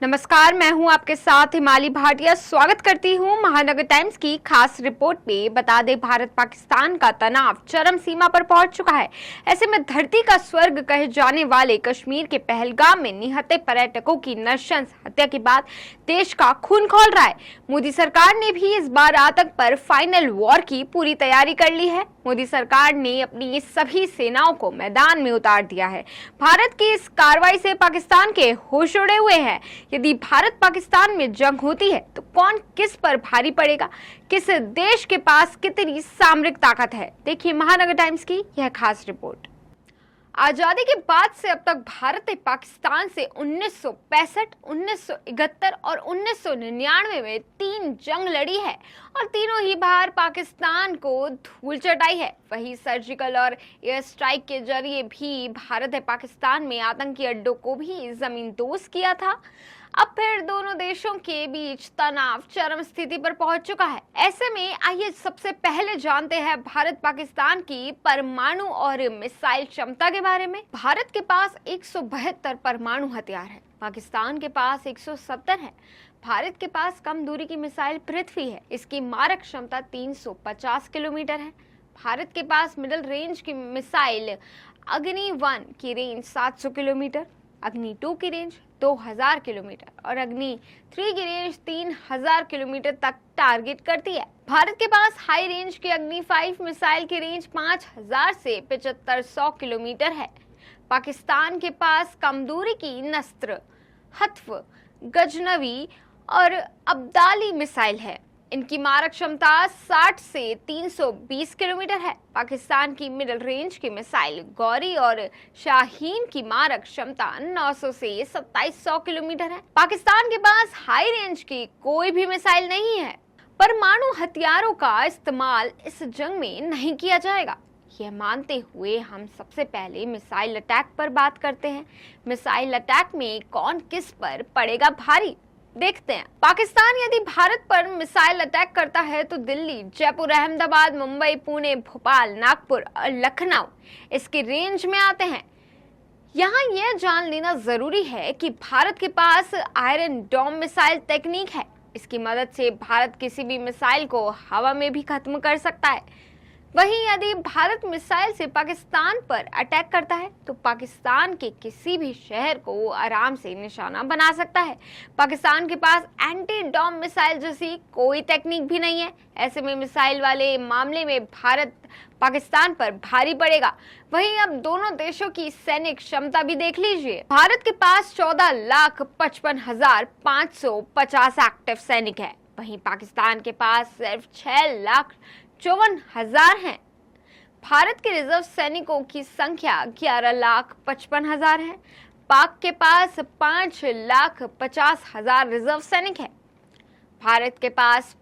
नमस्कार, मैं हूं आपके साथ हिमाली भाटिया। स्वागत करती हूं महानगर टाइम्स की खास रिपोर्ट पे। बता दें, भारत पाकिस्तान का तनाव चरम सीमा पर पहुंच चुका है। ऐसे में धरती का स्वर्ग कहे जाने वाले कश्मीर के पहलगाम में निहत्थे पर्यटकों की नृशंस हत्या के बाद देश का खून खौल रहा है। मोदी सरकार ने भी इस बार आतंक पर फाइनल वॉर की पूरी तैयारी कर ली है। मोदी सरकार ने अपनी सभी सेनाओं को मैदान में उतार दिया है। भारत की इस कार्रवाई से पाकिस्तान के होश उड़े हुए हैं। यदि भारत पाकिस्तान में जंग होती है तो कौन किस पर भारी पड़ेगा, किस देश के पास कितनी सामरिक ताकत है, देखिए महानगर टाइम्स की यह खास रिपोर्ट। आजादी के बाद से अब तक भारत ने पाकिस्तान से 1965, 1971 और 1999 में 3 जंग लड़ी है और तीनों ही बार पाकिस्तान को धूल चटाई है। वही सर्जिकल और एयर स्ट्राइक के जरिए भी भारत ने पाकिस्तान में आतंकी अड्डों को भी जमींदोज किया था। अब फिर दोनों देशों के बीच तनाव चरम स्थिति पर पहुंच चुका है। ऐसे में आइए सबसे पहले जानते हैं भारत पाकिस्तान की परमाणु और मिसाइल क्षमता के बारे में। भारत के पास 172 परमाणु हथियार है, पाकिस्तान के पास 170 है। भारत के पास कम दूरी की मिसाइल पृथ्वी है, इसकी मारक क्षमता 350 किलोमीटर है। भारत के पास मिडिल रेंज की मिसाइल अग्नि 1 की रेंज 700 किलोमीटर, अग्नि 2 की रेंज 2000 किलोमीटर और अग्नि 3 की रेंज 3000 किलोमीटर तक टारगेट करती है। भारत के पास हाई रेंज की अग्नि 5 मिसाइल की रेंज 5000 से 7500 किलोमीटर है। पाकिस्तान के पास कम दूरी की नस्त्र, हत्फ, गजनवी और अब्दाली मिसाइल है। इनकी मारक क्षमता 60 से 320 किलोमीटर है। पाकिस्तान की मिडिल रेंज की मिसाइल गौरी और शाहीन की मारक क्षमता 900 से 2700 किलोमीटर है। पाकिस्तान के पास हाई रेंज की कोई भी मिसाइल नहीं है। परमाणु हथियारों का इस्तेमाल इस जंग में नहीं किया जाएगा, यह मानते हुए हम सबसे पहले मिसाइल अटैक पर बात करते हैं। मिसाइल अटैक में कौन किस पर पड़ेगा भारी, देखते हैं। पाकिस्तान यदि भारत पर मिसाइल अटैक करता है तो दिल्ली, जयपुर, अहमदाबाद, मुंबई, पुणे, भोपाल, नागपुर और लखनऊ इसकी रेंज में आते हैं। यहाँ यह जान लेना जरूरी है कि भारत के पास आयरन डोम मिसाइल टेक्निक है। इसकी मदद से भारत किसी भी मिसाइल को हवा में भी खत्म कर सकता है। वहीं यदि भारत मिसाइल से पाकिस्तान पर अटैक करता है तो पाकिस्तान के किसी भी शहर को आराम से निशाना बना सकता है। पाकिस्तान के पास एंटी डोम मिसाइल जैसी कोई टेक्निक भी नहीं है। ऐसे में मिसाइल वाले मामले में भारत पाकिस्तान पर भारी पड़ेगा। वहीं अब दोनों देशों की सैनिक क्षमता भी देख लीजिए। भारत के पास 14,55,550 एक्टिव सैनिक है, वहीं पाकिस्तान के पास सिर्फ 6,54,000 हैं। भारत के रिजर्व सैनिकों की संख्या 11,55,000 है। पाक के पास 5,50,000 रिजर्व सैनिक है। भारत के पास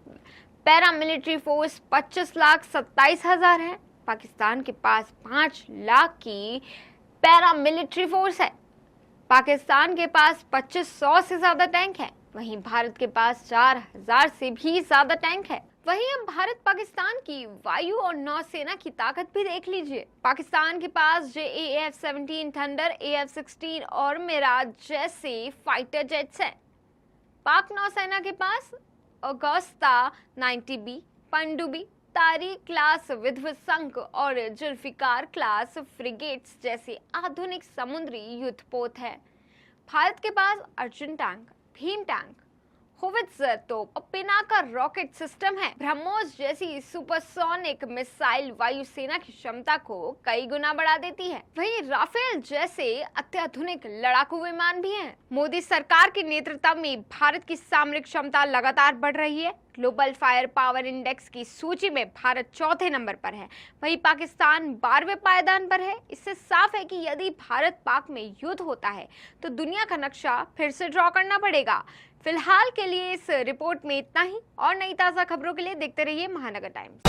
पैरामिलिट्री फोर्स 25,27,000 है। पाकिस्तान के पास 5 लाख की पैरामिलिट्री फोर्स है। पाकिस्तान के पास 2500 से ज्यादा टैंक है, वहीं भारत के पास 4000 से भी ज्यादा टैंक है। वहीं अब भारत पाकिस्तान की वायु और नौसेना की ताकत भी देख लीजिए। पाकिस्तान के पास JAF-17 थंडर, AF-16 और मिराज जैसे फाइटर जेट्स हैं। पाक नौसेना के पास अगस्ता 90B, पनडुब्बी, तारिक क्लास विध्वंसक और जुल्फिकार क्लास फ्रिगेट्स जैसे आधुनिक समुद्री युद्धपोत है। भारत के पास Arjun tank, Bhim tank, howitzer तोप और पिनाका रॉकेट सिस्टम है। ब्रह्मोस जैसी सुपरसोनिक मिसाइल वायुसेना की क्षमता को कई गुना बढ़ा देती है। वहीं राफेल जैसे अत्याधुनिक लड़ाकू विमान भी हैं। मोदी सरकार के नेतृत्व में भारत की सामरिक क्षमता लगातार बढ़ रही है। ग्लोबल फायर पावर इंडेक्स की सूची में भारत 4थे नंबर पर है, वहीं पाकिस्तान 12वें पायदान पर है। इससे साफ है कि यदि भारत पाक में युद्ध होता है तो दुनिया का नक्शा फिर से ड्रॉ करना पड़ेगा। फिलहाल के लिए इस रिपोर्ट में इतना ही। और नई ताज़ा खबरों के लिए देखते रहिए महानगर टाइम्स।